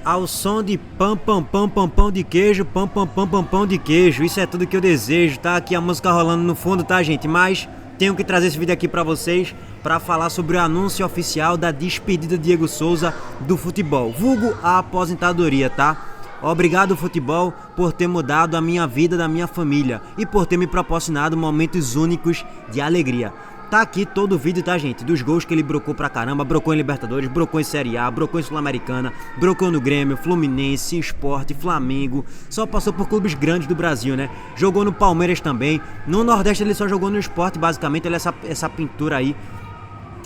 Ao som de pão, pão, pão, pão, pão de queijo, pão, pão, pão, pão, pão de queijo. Isso é tudo que eu desejo, tá? Aqui a música rolando no fundo, tá, gente? Mas tenho que trazer esse vídeo aqui pra vocês pra falar sobre o anúncio oficial da despedida de Diego Souza do futebol, vulgo a aposentadoria, tá? Obrigado, futebol, por ter mudado a minha vida, da minha família e por ter me proporcionado momentos únicos de alegria. Tá aqui todo o vídeo, tá, gente? Dos gols que ele brocou pra caramba. Brocou em Libertadores, brocou em Série A, brocou em Sul-Americana, brocou no Grêmio, Fluminense, Sport, Flamengo. Só passou por clubes grandes do Brasil, né? Jogou no Palmeiras também. No Nordeste ele só jogou no Sport, basicamente. Ele é essa pintura aí.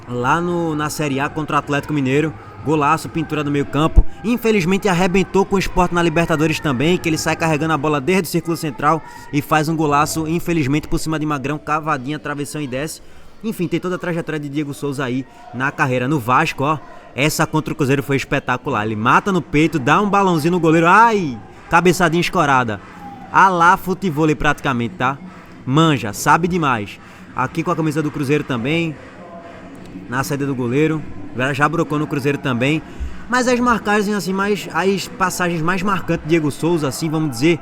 Lá na Série A contra o Atlético Mineiro. Golaço, pintura do meio campo. Infelizmente arrebentou com o Sport na Libertadores também, que ele sai carregando a bola desde o círculo central e faz um golaço, infelizmente, por cima de Magrão, cavadinha, travessão e desce. Enfim, tem toda a trajetória de Diego Souza aí na carreira. No Vasco, ó, essa contra o Cruzeiro foi espetacular. Ele mata no peito, dá um balãozinho no goleiro, ai, cabeçadinha escorada. A lá futevôlei praticamente, tá? Manja, sabe demais. Aqui com a camisa do Cruzeiro também, na saída do goleiro, já brocou no Cruzeiro também. Mas as marcagens assim, as passagens mais marcantes de Diego Souza, assim, vamos dizer,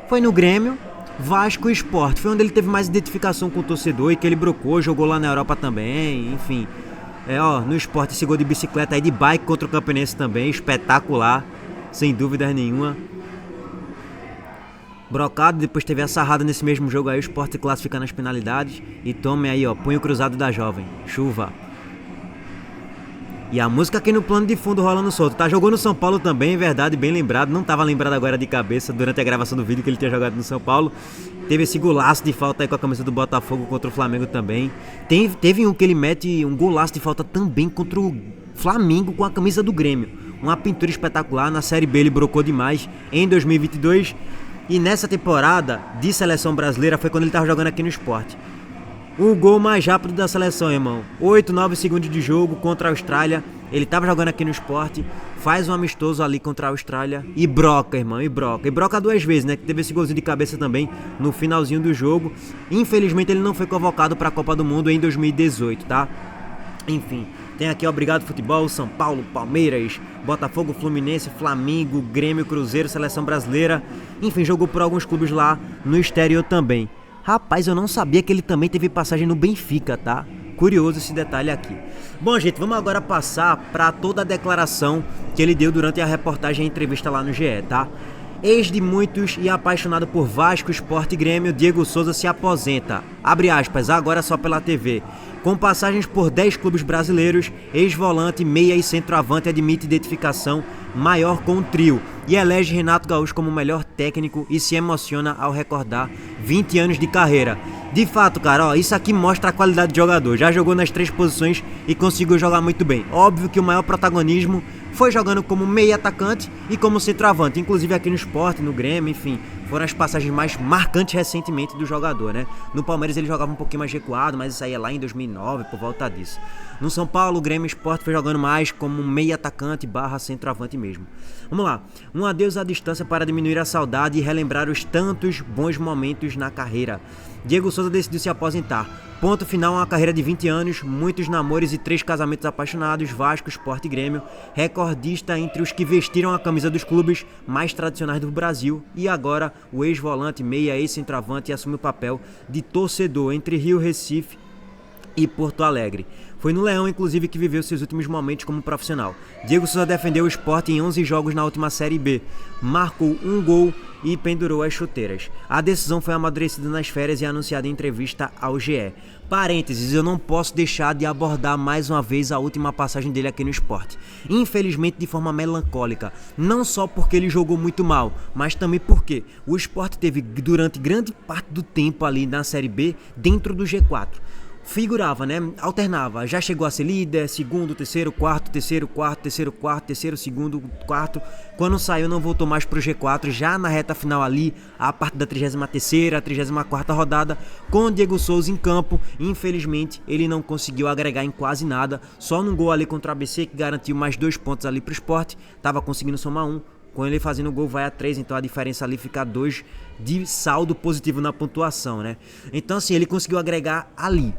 foi no Grêmio, Vasco e Sport. Foi onde ele teve mais identificação com o torcedor e que ele brocou, jogou lá na Europa também, enfim. No Sport esse gol de bicicleta aí de bike contra o Campinense também, espetacular, sem dúvidas nenhuma. Brocado, depois teve a sarrada nesse mesmo jogo aí, o Sport se classifica nas penalidades. E tome aí, ó, punho cruzado da jovem, chuva. E a música aqui no plano de fundo rolando solto, tá? Jogou no São Paulo também, verdade, bem lembrado. Não tava lembrado agora de cabeça durante a gravação do vídeo que ele tinha jogado no São Paulo. Teve esse golaço de falta aí com a camisa do Botafogo contra o Flamengo também. Teve um que ele mete um golaço de falta também contra o Flamengo com a camisa do Grêmio. Uma pintura espetacular, na Série B ele brocou demais em 2022. E nessa temporada de seleção brasileira foi quando ele tava jogando aqui no Sport. O gol mais rápido da seleção, irmão. 8, 9 segundos de jogo contra a Austrália. Ele tava jogando aqui no Sport, faz um amistoso ali contra a Austrália e broca, irmão, e broca. E broca duas vezes, né? Que teve esse golzinho de cabeça também no finalzinho do jogo. Infelizmente ele não foi convocado para a Copa do Mundo em 2018, tá? Enfim, tem aqui Obrigado Futebol, São Paulo, Palmeiras, Botafogo, Fluminense, Flamengo, Grêmio, Cruzeiro, Seleção Brasileira. Enfim, jogou por alguns clubes lá no exterior também. Rapaz, eu não sabia que ele também teve passagem no Benfica, tá? Curioso esse detalhe aqui. Bom, gente, vamos agora passar para toda a declaração que ele deu durante a reportagem e entrevista lá no GE, tá? Ex de muitos e apaixonado por Vasco, Sport e Grêmio, Diego Souza se aposenta. Abre aspas, agora só pela TV. Com passagens por 10 clubes brasileiros, ex-volante, meia e centroavante admite identificação maior com o trio e elege Renato Gaúcho como o melhor técnico e se emociona ao recordar 20 anos de carreira. De fato, cara, ó, isso aqui mostra a qualidade de jogador. Já jogou nas 3 posições e conseguiu jogar muito bem. Óbvio que o maior protagonismo foi jogando como meia atacante e como centroavante, inclusive aqui no Sport, no Grêmio, enfim. Foram as passagens mais marcantes recentemente do jogador, né? No Palmeiras ele jogava um pouquinho mais recuado, mas isso aí é lá em 2009, por volta disso. No São Paulo, o Grêmio Sport foi jogando mais como meia atacante / centroavante mesmo. Vamos lá. Um adeus à distância para diminuir a saudade e relembrar os tantos bons momentos na carreira. Diego Souza decidiu se aposentar. Ponto final a uma carreira de 20 anos, muitos namoros e 3 casamentos apaixonados, Vasco, Sport e Grêmio, recordista entre os que vestiram a camisa dos clubes mais tradicionais do Brasil e agora o ex-volante, meia, ex-centroavante assume o papel de torcedor entre Rio, Recife e Porto Alegre. Foi no Leão, inclusive, que viveu seus últimos momentos como profissional. Diego Souza defendeu o Sport em 11 jogos na última Série B, marcou um gol e pendurou as chuteiras. A decisão foi amadurecida nas férias e anunciada em entrevista ao GE. Parênteses, eu não posso deixar de abordar mais uma vez a última passagem dele aqui no Sport. Infelizmente de forma melancólica, não só porque ele jogou muito mal, mas também porque o Sport teve durante grande parte do tempo ali na Série B dentro do G4. Figurava, né? Alternava. Já chegou a ser líder, segundo, terceiro, quarto, terceiro, quarto, terceiro, quarto, terceiro, segundo, quarto. Quando saiu, não voltou mais pro G4, já na reta final ali, a partir da 33ª, 34ª rodada, com o Diego Souza em campo. Infelizmente, ele não conseguiu agregar em quase nada, só num gol ali contra o ABC, que garantiu mais 2 pontos ali pro Sport. Tava conseguindo somar 1. Com ele fazendo o gol vai a 3, então a diferença ali fica 2 de saldo positivo na pontuação, né? Então assim, ele conseguiu agregar ali.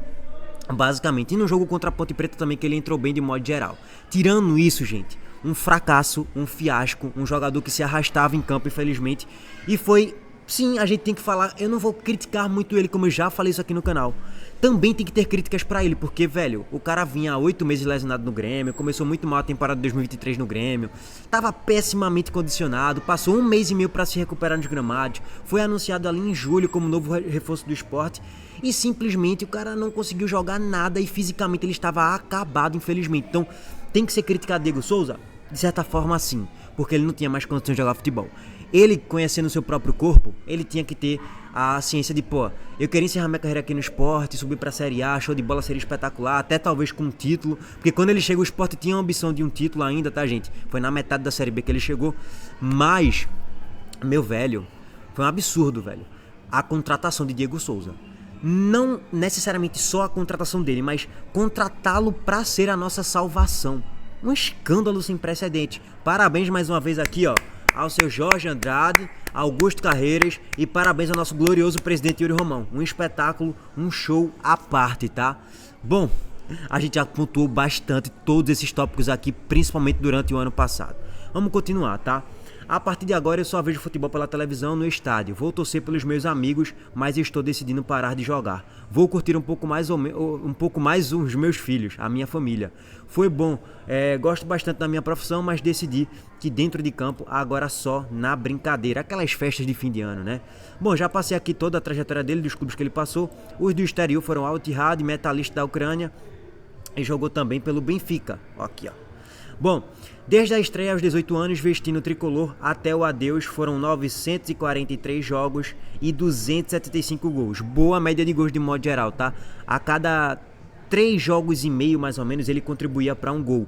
Basicamente, e no jogo contra a Ponte Preta também, que ele entrou bem de modo geral. Tirando isso, gente, um fracasso, um fiasco, um jogador que se arrastava em campo, infelizmente, e foi... Sim, a gente tem que falar, eu não vou criticar muito ele, como eu já falei isso aqui no canal. Também tem que ter críticas pra ele, porque, velho, o cara vinha há 8 meses lesionado no Grêmio, começou muito mal a temporada de 2023 no Grêmio, tava pessimamente condicionado, passou 1 mês e meio pra se recuperar nos gramados, foi anunciado ali em julho como novo reforço do Sport, e simplesmente o cara não conseguiu jogar nada e fisicamente ele estava acabado, infelizmente. Então, tem que ser criticado Diego Souza? De certa forma, sim, porque ele não tinha mais condições de jogar futebol. Ele, conhecendo o seu próprio corpo, ele tinha que ter a ciência de, pô, eu queria encerrar minha carreira aqui no Sport, subir pra Série A, show de bola seria espetacular, até talvez com um título, porque quando ele chegou o Sport tinha a ambição de um título ainda, tá, gente? Foi na metade da Série B que ele chegou, mas, meu velho, foi um absurdo, velho, a contratação de Diego Souza. Não necessariamente só a contratação dele, mas contratá-lo pra ser a nossa salvação. Um escândalo sem precedente. Parabéns mais uma vez aqui, ó, ao seu Jorge Andrade, Augusto Carreiras e parabéns ao nosso glorioso presidente Yuri Romão. Um espetáculo, um show à parte, tá? Bom, a gente já pontuou bastante todos esses tópicos aqui, principalmente durante o ano passado. Vamos continuar, tá? A partir de agora eu só vejo futebol pela televisão no estádio. Vou torcer pelos meus amigos, mas estou decidindo parar de jogar. Vou curtir um pouco mais os meus filhos, a minha família. Foi bom, gosto bastante da minha profissão, mas decidi que dentro de campo, agora só na brincadeira. Aquelas festas de fim de ano, né? Bom, já passei aqui toda a trajetória dele, dos clubes que ele passou. Os do exterior foram Al Ittihad, Metalist da Ucrânia. E jogou também pelo Benfica. Aqui, ó. Bom, desde a estreia aos 18 anos, vestindo o tricolor, até o adeus foram 943 jogos e 275 gols. Boa média de gols de modo geral, tá? A cada 3 jogos e meio, mais ou menos, ele contribuía para um gol.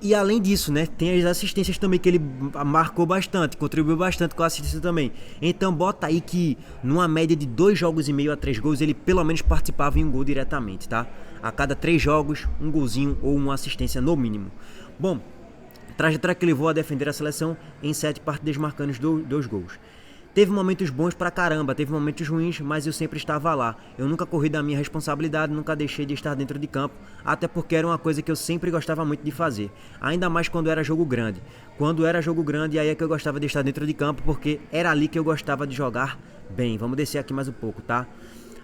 E além disso, né, tem as assistências também que ele marcou bastante, contribuiu bastante com a assistência também. Então bota aí que numa média de 2 jogos e meio a 3 gols, ele pelo menos participava em um gol diretamente, tá? A cada 3 jogos, um golzinho ou uma assistência no mínimo. Bom, trajetória que levou a defender a seleção em 7 partidas marcando 2 gols. Teve momentos bons pra caramba, teve momentos ruins, mas eu sempre estava lá. Eu nunca corri da minha responsabilidade, nunca deixei de estar dentro de campo, até porque era uma coisa que eu sempre gostava muito de fazer. Ainda mais quando era jogo grande. Quando era jogo grande, aí é que eu gostava de estar dentro de campo, porque era ali que eu gostava de jogar bem. Vamos descer aqui mais um pouco, tá?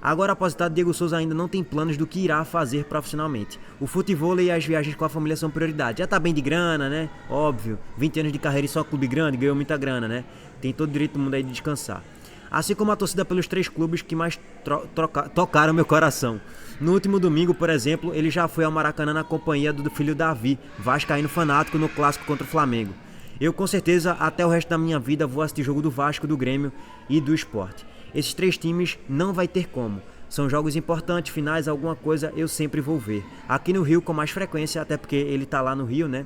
Agora, aposentado, Diego Souza ainda não tem planos do que irá fazer profissionalmente. O futebol e as viagens com a família são prioridade. Já tá bem de grana, né? Óbvio. 20 anos de carreira e só clube grande, ganhou muita grana, né? Tem todo o direito do mundo aí de descansar. Assim como a torcida pelos 3 clubes que mais tocaram meu coração. No último domingo, por exemplo, ele já foi ao Maracanã na companhia do filho Davi, vascaíno fanático, no clássico contra o Flamengo. Eu, com certeza, até o resto da minha vida vou assistir jogo do Vasco, do Grêmio e do Sport. Esses 3 times não vai ter como. São jogos importantes, finais, alguma coisa eu sempre vou ver. Aqui no Rio com mais frequência, até porque ele tá lá no Rio, né?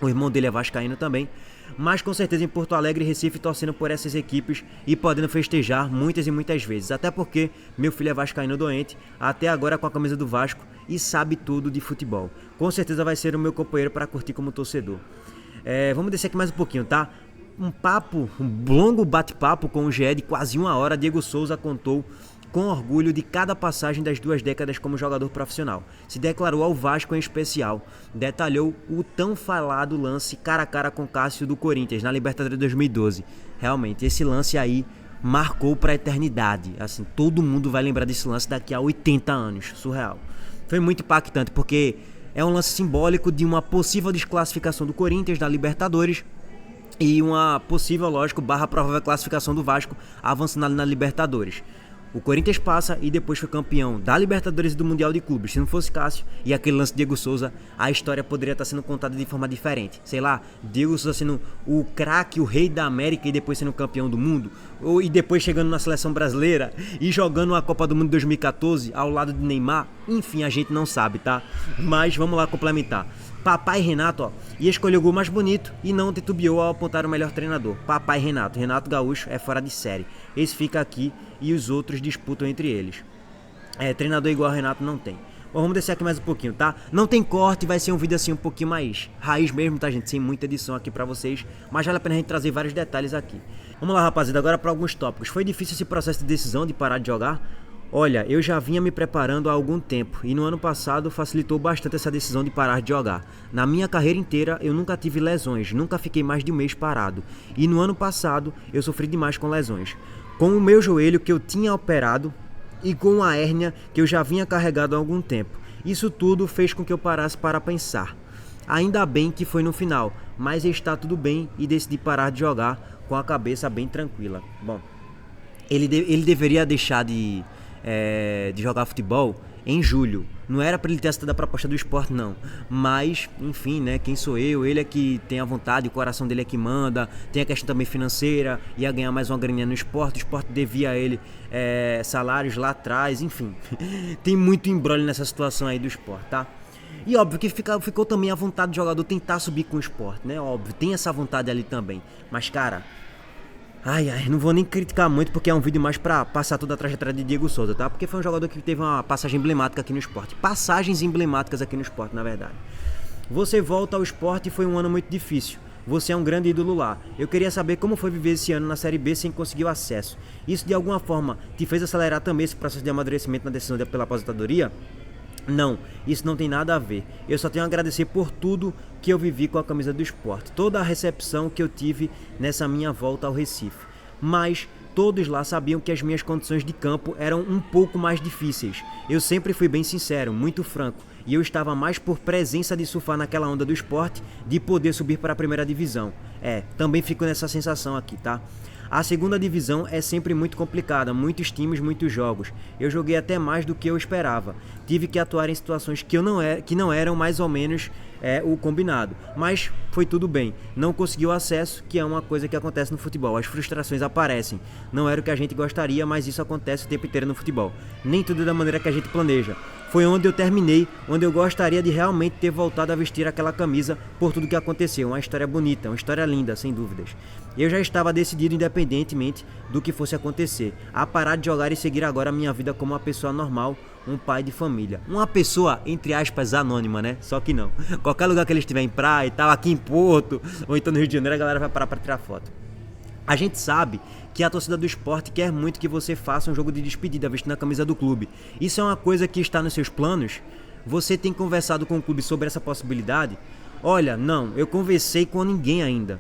O irmão dele é vascaíno também. Mas com certeza em Porto Alegre e Recife torcendo por essas equipes e podendo festejar muitas e muitas vezes. Até porque meu filho é vascaíno doente, até agora com a camisa do Vasco e sabe tudo de futebol. Com certeza vai ser o meu companheiro para curtir como torcedor. Vamos descer aqui mais um pouquinho, tá? Um longo bate-papo com o GE de quase 1 hora, Diego Souza contou com orgulho de cada passagem das 2 décadas como jogador profissional. Se declarou ao Vasco em especial. Detalhou o tão falado lance cara a cara com Cássio do Corinthians na Libertadores de 2012. Realmente, esse lance aí marcou para a eternidade. Assim, todo mundo vai lembrar desse lance daqui a 80 anos. Surreal. Foi muito impactante porque é um lance simbólico de uma possível desclassificação do Corinthians da Libertadores e uma possível, lógico, provável classificação do Vasco avançando na Libertadores. O Corinthians passa e depois foi campeão da Libertadores e do Mundial de Clubes. Se não fosse Cássio e aquele lance de Diego Souza, a história poderia estar sendo contada de forma diferente. Sei lá, Diego Souza sendo o craque, o rei da América e depois sendo campeão do mundo. E depois chegando na seleção brasileira e jogando a Copa do Mundo de 2014 ao lado de Neymar. Enfim, a gente não sabe, tá? Mas vamos lá complementar. Papai Renato, ó, ia escolher o gol mais bonito e não titubeou ao apontar o melhor treinador. Papai Renato, Renato Gaúcho é fora de série. Esse fica aqui e os outros disputam entre eles. Treinador igual a Renato não tem. Bom, vamos descer aqui mais um pouquinho, tá? Não tem corte, vai ser um vídeo assim um pouquinho mais raiz mesmo, tá, gente? Sem muita edição aqui pra vocês, mas vale a pena a gente trazer vários detalhes aqui. Vamos lá, rapaziada, agora pra alguns tópicos. Foi difícil esse processo de decisão de parar de jogar? Olha, eu já vinha me preparando há algum tempo e no ano passado facilitou bastante essa decisão de parar de jogar. Na minha carreira inteira eu nunca tive lesões, nunca fiquei mais de um mês parado. E no ano passado eu sofri demais com lesões. Com o meu joelho que eu tinha operado e com a hérnia que eu já vinha carregado há algum tempo. Isso tudo fez com que eu parasse para pensar. Ainda bem que foi no final, mas está tudo bem e decidi parar de jogar com a cabeça bem tranquila. Bom, ele deveria deixar de jogar futebol em julho. Não era para ele ter aceitado a proposta do Sport, não. Mas, enfim, né? Quem sou eu? Ele é que tem a vontade, o coração dele é que manda. Tem a questão também financeira. Ia ganhar mais uma graninha no Sport. O Sport devia a ele salários lá atrás. Enfim, tem muito embrolho nessa situação aí do Sport, tá? E óbvio que ficou também a vontade do jogador tentar subir com o Sport, né? Óbvio, tem essa vontade ali também. Mas, cara... não vou nem criticar muito porque é um vídeo mais pra passar toda a trajetória de Diego Souza, tá? Porque foi um jogador que teve uma passagem emblemática aqui no Sport. Passagens emblemáticas aqui no Sport, na verdade. Você volta ao Sport e foi um ano muito difícil. Você é um grande ídolo lá. Eu queria saber como foi viver esse ano na Série B sem conseguir o acesso. Isso de alguma forma te fez acelerar também esse processo de amadurecimento na decisão pela aposentadoria? Não, isso não tem nada a ver. Eu só tenho a agradecer por tudo que eu vivi com a camisa do Sport. Toda a recepção que eu tive nessa minha volta ao Recife. Mas todos lá sabiam que as minhas condições de campo eram um pouco mais difíceis. Eu sempre fui bem sincero, muito franco. E eu estava mais por presença de surfar naquela onda do Sport, de poder subir para a primeira divisão. Também fico nessa sensação aqui, tá? A segunda divisão é sempre muito complicada, muitos times, muitos jogos. Eu joguei até mais do que eu esperava. Tive que atuar em situações que não eram mais ou menos o combinado. Mas foi tudo bem. Não consegui o acesso, que é uma coisa que acontece no futebol. As frustrações aparecem. Não era o que a gente gostaria, mas isso acontece o tempo inteiro no futebol. Nem tudo é da maneira que a gente planeja. Foi onde eu terminei, onde eu gostaria de realmente ter voltado a vestir aquela camisa por tudo que aconteceu. Uma história bonita, uma história linda, sem dúvidas. Eu já estava decidido, independentemente do que fosse acontecer, a parar de jogar e seguir agora a minha vida como uma pessoa normal, um pai de família. Uma pessoa, entre aspas, anônima, né? Só que não. Qualquer lugar que ele estiver em praia e tal, aqui em Porto, ou então no Rio de Janeiro, a galera vai parar para tirar foto. A gente sabe que a torcida do Sport quer muito que você faça um jogo de despedida vestindo a camisa do clube. Isso é uma coisa que está nos seus planos? Você tem conversado com o clube sobre essa possibilidade? Olha, não, eu conversei com ninguém ainda.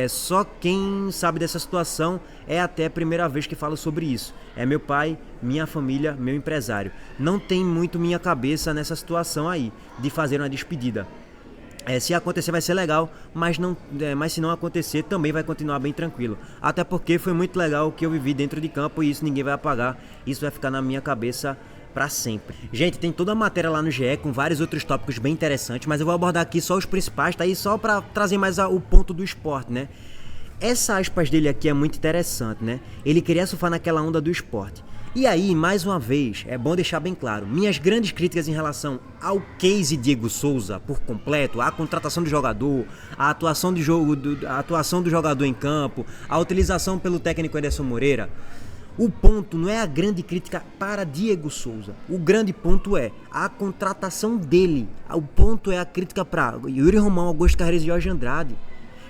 Só quem sabe dessa situação é até a primeira vez que falo sobre isso. É meu pai, minha família, meu empresário. Não tem muito minha cabeça nessa situação aí, de fazer uma despedida. Se acontecer vai ser legal, mas se não acontecer também vai continuar bem tranquilo. Até porque foi muito legal o que eu vivi dentro de campo e isso ninguém vai apagar. Isso vai ficar na minha cabeça pra sempre. Gente, tem toda a matéria lá no GE com vários outros tópicos bem interessantes, mas eu vou abordar aqui só os principais, tá aí só pra trazer mais o ponto do Sport, né? Essa aspas dele aqui é muito interessante, né? Ele queria surfar naquela onda do Sport. E aí, mais uma vez, é bom deixar bem claro, minhas grandes críticas em relação ao case Diego Souza por completo, a contratação do jogador, a atuação do jogador em campo, a utilização pelo técnico Anderson Moreira, o ponto não é a grande crítica para Diego Souza, o grande ponto é a contratação dele, o ponto é a crítica para Yuri Romão, Augusto Carreiro e Jorge Andrade.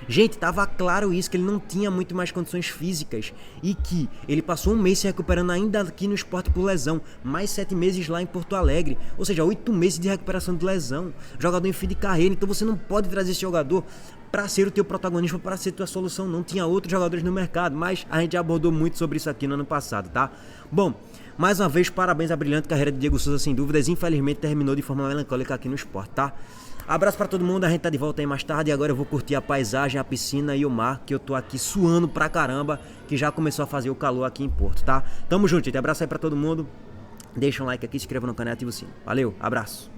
Gente, tava claro isso, que ele não tinha muito mais condições físicas e que ele passou um mês se recuperando ainda aqui no Sport por lesão, mais 7 meses lá em Porto Alegre, ou seja, 8 meses de recuperação de lesão, jogador em fim de carreira, então você não pode trazer esse jogador para ser o teu protagonista, para ser tua solução, não tinha outros jogadores no mercado, mas a gente já abordou muito sobre isso aqui no ano passado, tá? Bom, mais uma vez, parabéns à brilhante carreira de Diego Souza, sem dúvidas, infelizmente terminou de forma melancólica aqui no Sport, tá? Abraço pra todo mundo, a gente tá de volta aí mais tarde e agora eu vou curtir a paisagem, a piscina e o mar, que eu tô aqui suando pra caramba, que já começou a fazer o calor aqui em Porto, tá? Tamo junto, gente, abraço aí pra todo mundo, deixa um like aqui, se inscreva no canal e ativa o sino. Valeu, abraço!